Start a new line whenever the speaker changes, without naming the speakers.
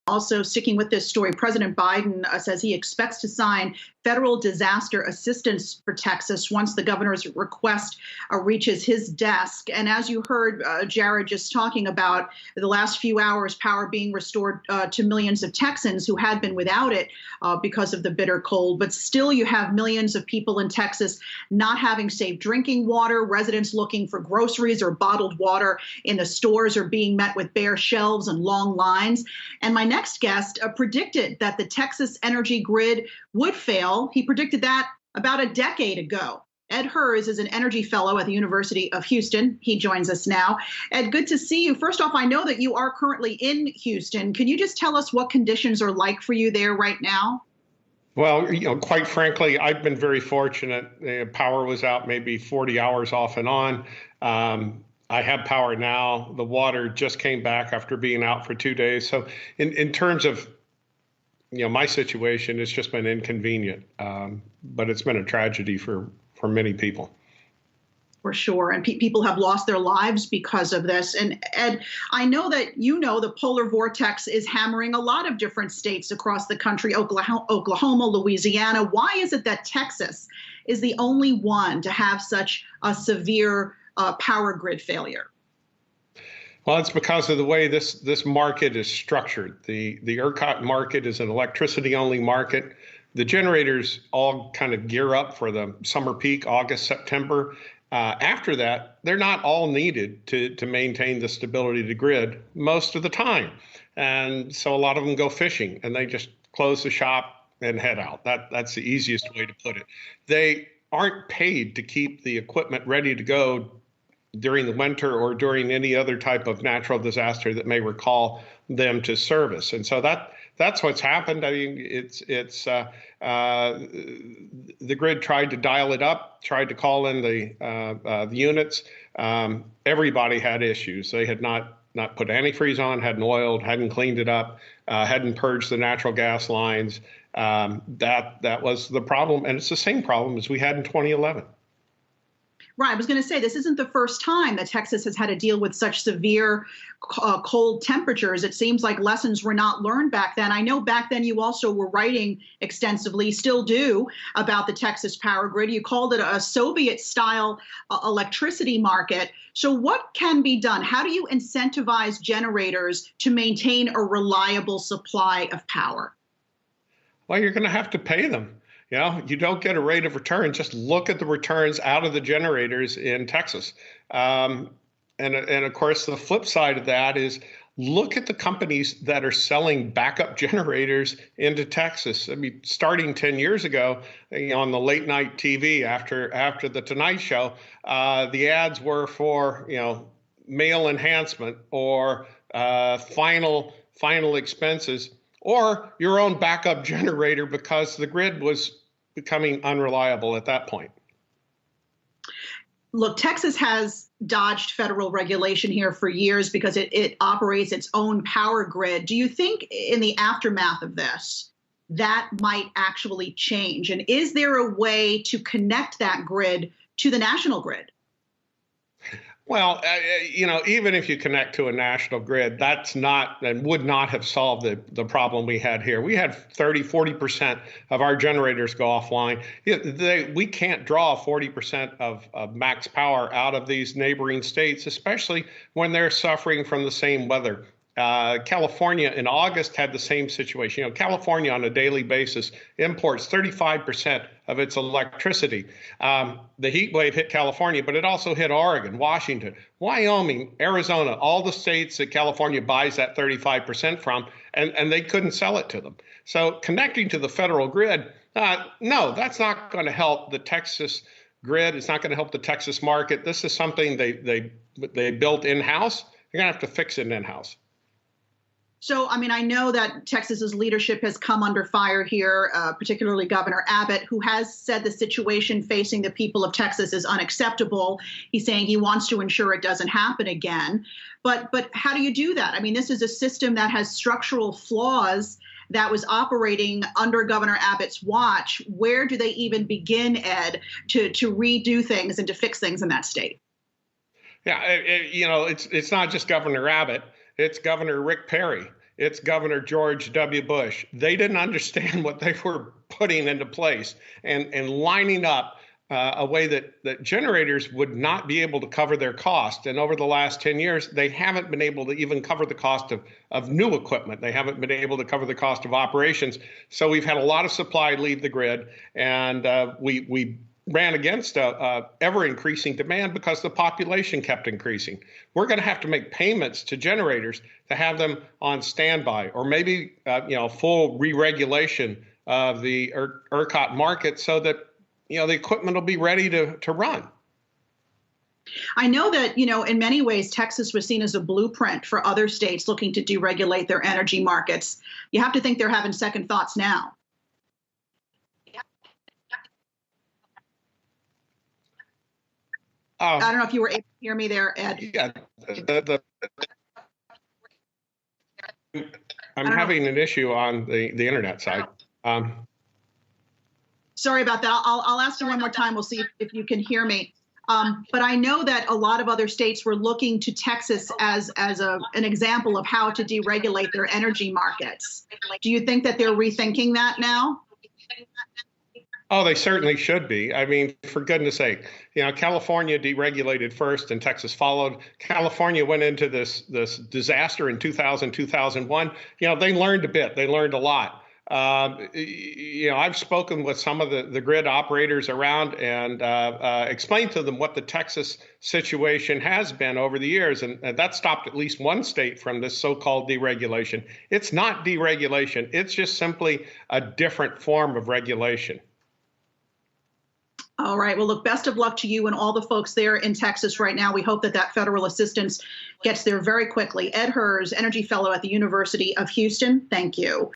Also, sticking with this story, President Biden says he expects to sign federal disaster assistance for Texas once the governor's request reaches his desk. And as you heard Jared just talking about the last few hours, power being restored to millions of Texans who had been without it because of the bitter cold. But still, you have millions of people in Texas not having safe drinking water, residents looking for groceries or bottled water in the stores are being met with bare shelves and long lines. And my next guest predicted that the Texas energy grid would fail. He predicted that about a decade ago. Ed Hers is an energy fellow at the University of Houston. He joins us now. Ed, good to see you. First off, I know that you are currently in Houston. Can you just tell us what conditions are like for you there right now?
Well, quite frankly, I've been very fortunate. Power was out maybe 40 hours off and on. I have power now. The water just came back after being out for 2 days. So in terms of, my situation, it's just been inconvenient. But it's been a tragedy for many people.
For sure. And people have lost their lives because of this. And Ed, I know that the polar vortex is hammering a lot of different states across the country, Oklahoma, Louisiana. Why is it that Texas is the only one to have such a severe power grid failure?
Well, it's because of the way this market is structured. The ERCOT market is an electricity-only market. The generators all kind of gear up for the summer peak, August, September. After that, they're not all needed to maintain the stability of the grid most of the time. And so a lot of them go fishing and they just close the shop and head out. That's the easiest way to put it. They aren't paid to keep the equipment ready to go during the winter or during any other type of natural disaster that may recall them to service. And so that's what's happened. I mean, the grid tried to dial it up, tried to call in the units. Everybody had issues. They had not put antifreeze on, hadn't oiled, hadn't cleaned it up, hadn't purged the natural gas lines. That was the problem. And it's the same problem as we had in 2011.
Right. I was going to say, this isn't the first time that Texas has had to deal with such severe cold temperatures. It seems like lessons were not learned back then. I know back then you also were writing extensively, still do, about the Texas power grid. You called it a Soviet-style electricity market. So what can be done? How do you incentivize generators to maintain a reliable supply of power?
Well, you're going to have to pay them. You don't get a rate of return. Just look at the returns out of the generators in Texas. And of course, the flip side of that is look at the companies that are selling backup generators into Texas. I mean, starting 10 years ago, on the late night TV after the Tonight Show, the ads were for, male enhancement or final expenses, or your own backup generator, because the grid was becoming unreliable at that point.
Look, Texas has dodged federal regulation here for years because it operates its own power grid. Do you think in the aftermath of this, that might actually change? And is there a way to connect that grid to the national grid?
Well, even if you connect to a national grid, that's not and would not have solved the problem we had here. We had 40% of our generators go offline. We can't draw 40% of max power out of these neighboring states, especially when they're suffering from the same weather. California in August had the same situation. California on a daily basis imports 35% of its electricity. The heat wave hit California, but it also hit Oregon, Washington, Wyoming, Arizona, all the states that California buys that 35% from, and they couldn't sell it to them. So connecting to the federal grid, no, that's not going to help the Texas grid. It's not going to help the Texas market. This is something they built in-house. You're going to have to fix it in-house.
So, I know that Texas's leadership has come under fire here, particularly Governor Abbott, who has said the situation facing the people of Texas is unacceptable. He's saying he wants to ensure it doesn't happen again. But how do you do that? This is a system that has structural flaws that was operating under Governor Abbott's watch. Where do they even begin, Ed, to redo things and to fix things in that state?
Yeah, it's not just Governor Abbott. It's Governor Rick Perry. it's Governor George W. Bush. They didn't understand what they were putting into place and lining up a way that generators would not be able to cover their cost. And over the last 10 years, they haven't been able to even cover the cost of new equipment. They haven't been able to cover the cost of operations. So we've had a lot of supply leave the grid, and we ran against ever increasing demand because the population kept increasing. We're going to have to make payments to generators to have them on standby, or maybe full re-regulation of the ERCOT market so that the equipment will be ready to run.
I know that, in many ways, Texas was seen as a blueprint for other states looking to deregulate their energy markets. You have to think they're having second thoughts now. I don't know if you were able to hear me there, Ed.
Yeah, I'm having an issue on the internet side.
Sorry about that. I'll ask you one more time. We'll see if you can hear me. But I know that a lot of other states were looking to Texas as an example of how to deregulate their energy markets. Do you think that they're rethinking that now?
Oh, they certainly should be. I mean, for goodness sake, California deregulated first and Texas followed. California went into this disaster in 2000, 2001. They learned a bit. They learned a lot. I've spoken with some of the grid operators around and explained to them what the Texas situation has been over the years. And that stopped at least one state from this so-called deregulation. It's not deregulation. It's just simply a different form of regulation.
All right. Well, look, best of luck to you and all the folks there in Texas right now. We hope that federal assistance gets there very quickly. Ed Hers, Energy Fellow at the University of Houston, thank you.